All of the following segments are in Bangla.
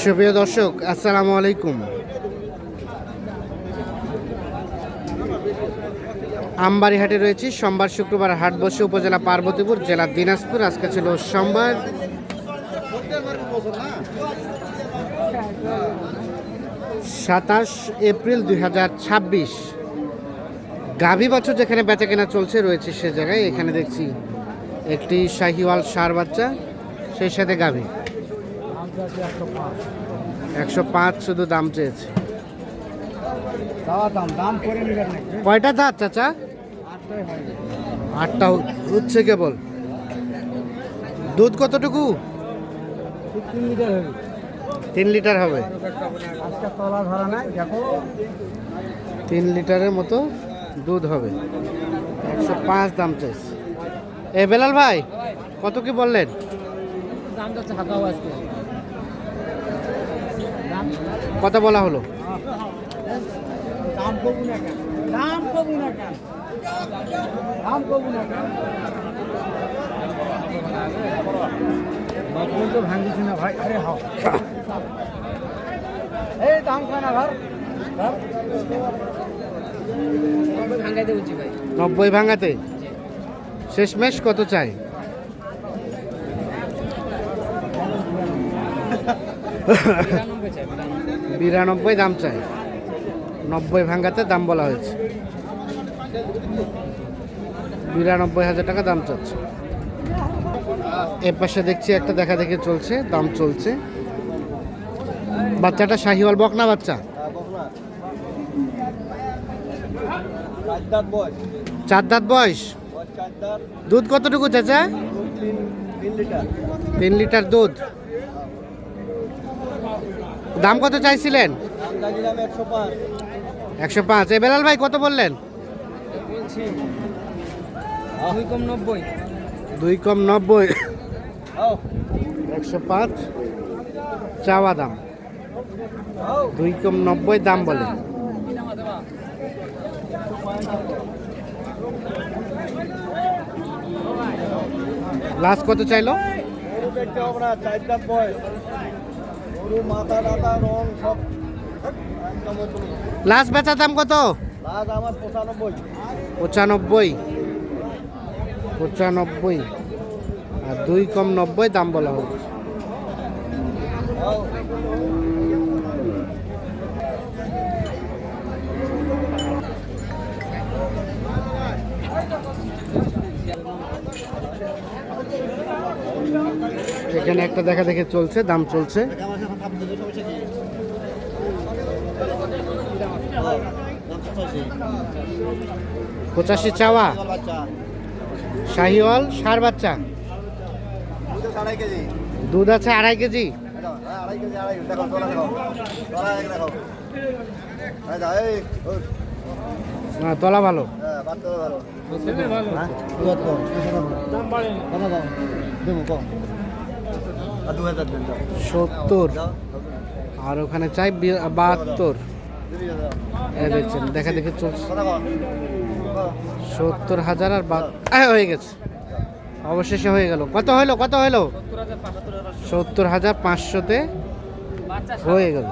সুপ্রিয় দর্শক, আসসালামু আলাইকুম। আমবাড়িহাটে রয়েছি। সোমবার শুক্রবার হাট বসে উপজেলা পার্বতীপুর, জেলা দিনাজপুর। আজকে ছিল সোমবার 27 এপ্রিল 2026। গাভী বছর যেখানে বেচা কেনা চলছে রয়েছে সে জায়গায়। এখানে দেখছি একটি শাহিওয়াল ষাঁড় বাচ্চা, সেই সাথে গাভী 105 শুধু দাম চেয়েছে। কয়টা দাঁত চাচা? 8টা হচ্ছে কেবল। দুধ কতটুকু? 3 লিটার হবে। 3 লিটারের মতো দুধ হবে। 105 দাম চাইছে। বেলাল ভাই কত কি বললেন? কত বলা হলো? ভাঙিস না ভাই। আরে হাও এই দাম খানা ঘর 90 ভাঙাতে। শেষমেশ কত চাই? 92 দাম চাই। 90 ভাঙাতে দাম বলা হয়েছে। 92,000 টাকা দাম চাচ্ছে। এর পাশে দেখছি একটা দেখা দেখে চলছে, দাম চলছে। বাচ্চাটা শাহিওয়াল বকনা বাচ্চা। 4 দাঁত বয়স। দুধ কতটুকু চাচা? 3 লিটার দুধ। দাম কত চাইছিলেন? 105। বেলাল ভাই কত বললেন? 2 কম 90। 105 চাওয়া দাম, 2 কম 90 দাম বলে। লাস্ট কত চাইলো? লাস্ট বেচার দাম কত? 95 আর 2 কম 90 দাম বলা হচ্ছে। এখানে একটা দেখা দেখে চলছে, দাম চলছে। পঁচাশি চাওয়া। শাহিওয়াল ষাঁড় বাচ্চা। দুধ আছে 2.5 কেজি। হ্যাঁ, তলা ভালো। 70 আর ওখানে চাই 72। দেখছেন দেখা দেখে চলছে। 70,000 আর হয়ে গেছে, অবশেষে হয়ে গেল। কত হলো? 70,500-তে হয়ে গেল।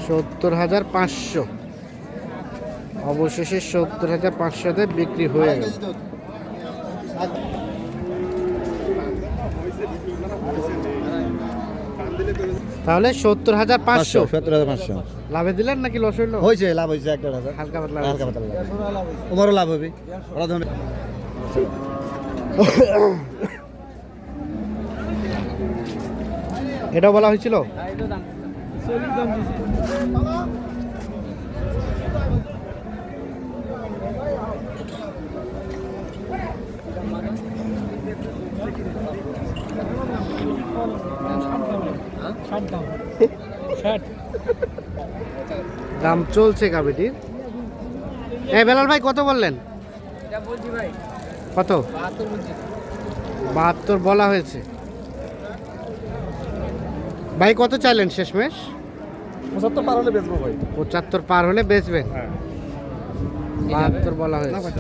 70,500 অবশেষে 70,500-তে বিক্রি হয়ে গেল। তাহলে 70,500 লাভে দিলেন নাকি লস হইলো? হয়েছে, লাভ হয়েছে। একটা হালকা পাতলা। ওমারও লাভ হবে। এটা বলা হয়েছিল। দাম চলছে গাবিটির। বেলাল ভাই কত বললেন? কত? 72 বলা হয়েছে। ভাই কত চাইলেন শেষমেশ? 75 পার হলে বেচবো ভাই। 75 পার হলে বেচবেন। 72 বলা হয়েছে।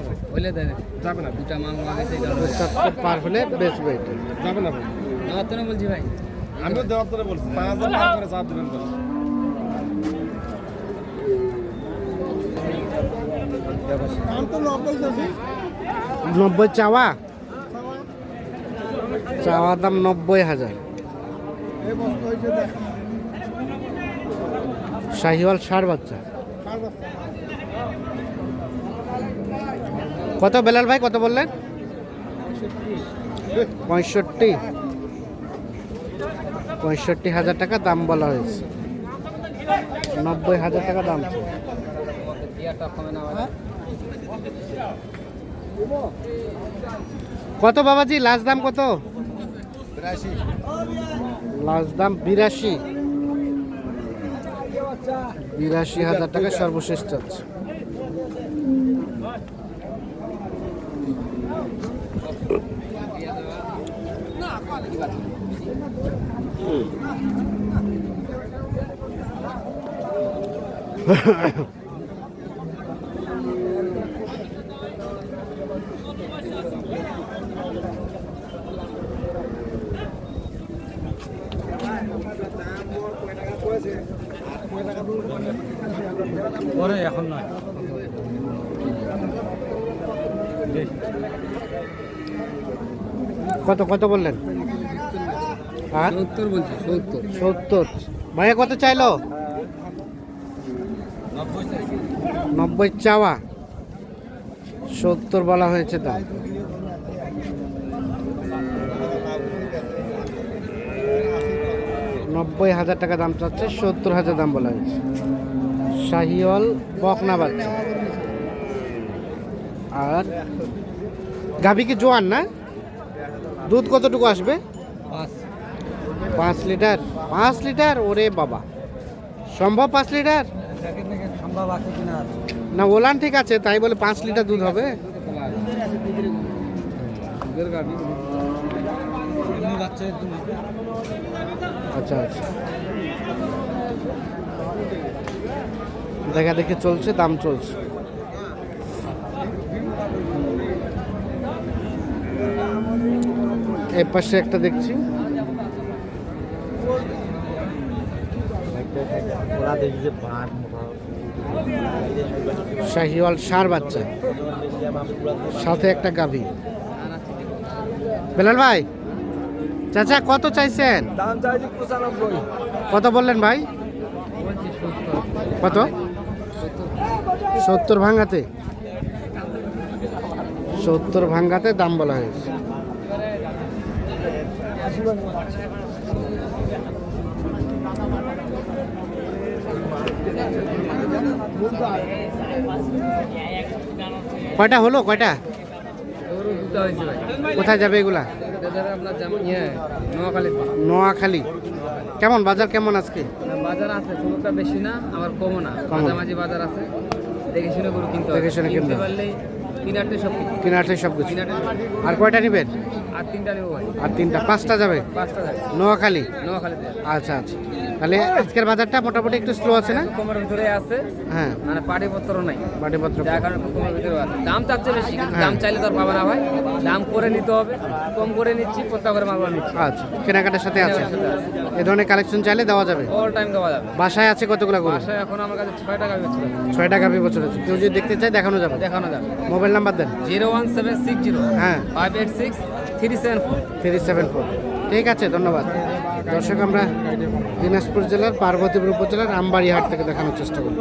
যাবে না, দুটা মাল লাগাইছে। 75 পার হলে বেচবে এটা। যাবে না ভাই। নতুন বলছি ভাই। আমিও দেওয়ার তোরে বলছি 5000 টাকা করে চাপ দিবেন বলে। 90 চাওয়া, চাওয়া দাম 90,000। শাহিওয়াল ষাঁড় বাচ্চা কত বেলাল ভাই, কত বললেন? 65,000 টাকা দাম বলা হয়েছে। 90,000 টাকা দাম। কত বাবাজি লাস্ট দাম কত? 82 লাস্ট দাম 82,000 টাকা সর্বশেষ চাচ্ছে। পরে এখন নয়। কত কত বললেন? আর 70 বলছি, 70। 70। ভাইয়া কত চাইলো? 90 চাওয়া, 70 বলা হয়েছে দাম। $90,000 টাকা দাম চাচ্ছে, 70,000 দাম বলা হয়েছে। শাহিওয়াল বকনা বাচ্চা। আর গাভী কি জোয়ান না? দুধ কতটুকু আসবে? 5 লিটার। 5 লিটার, ওরে বাবা, সম্ভব 5 লিটার? সম্ভব আছে কিনা? না ওলান ঠিক আছে, তাই বলে 5 লিটার দুধ হবে? আচ্ছা আচ্ছা, দেখা দেখে চলছে, দাম চলছে। এর পাশে একটা দেখছি, শাহিওয়াল ষাঁড় বাচ্চা, সাথে একটা গাভী। বেলাল ভাই, চাচা কত চাইছেন? দাম চাইছি 95। কত বললেন ভাই? কত? 70 ভাঙাতে, 70 ভাঙাতে দাম বলা হয়েছে। কয়টা হলো, কয়টা? কোথায় যাবে এগুলা? নোয়াখালী। কেমন বাজার, কেমন আজকে? বাজার আছে, খুব একটা বেশি না, আবার কমও না, মাঝামাঝি বাজার আছে। দেখে শুনে গরু কিনতে হবে। দেখে শুনে কিনতে হবে। পারলেই কিনারতে সব কিছু। কিনারটাই সব কিছু। আর কয়টা নেবেন? আর 3টা নেবো ভাই। আর 3টা, 5টা যাবে 5টা যাবে নোয়াখালী। নোয়াখালীতে। আচ্ছা আচ্ছা, তাহলে আজকের বাজারটা মোটামুটি একটু স্লো আছে না? কমের ভিতরে আছে, হ্যাঁ, মানে পাটিপত্র নাই, বাটিপত্র। যার কারণে একটু কমের ভিতরে আছে। দাম চাচ্ছে বেশি, কিন্তু দাম চাইলে তো আর পাবে না ভাই, দাম করে নিতে হবে। কম করে নিচ্ছি, পত্তা করে মালগুলো নিচ্ছি। আচ্ছা, কেনাকাটার সাথে আছে। এ ধরনের কালেকশন চাইলে দেওয়া যাবে। অল টাইম দেওয়া যাবে। বাসায় আছে কতগুলো গরু? বাসায় এখন আমার কাছে 6 টাকা বেচছে। 6 টাকা বছর আছে। কেউ যদি দেখতে চায় দেখানো যাবে। দেখানো যাবে। মোবাইল নাম্বার দেন। 01760 হ্যাঁ 586 374। 374। ঠিক আছে, ধন্যবাদ। দর্শক, আমরা দিনাজপুর জেলার পার্বতীপুর উপজেলার আমবাড়ি হাট থেকে দেখানোর চেষ্টা করি।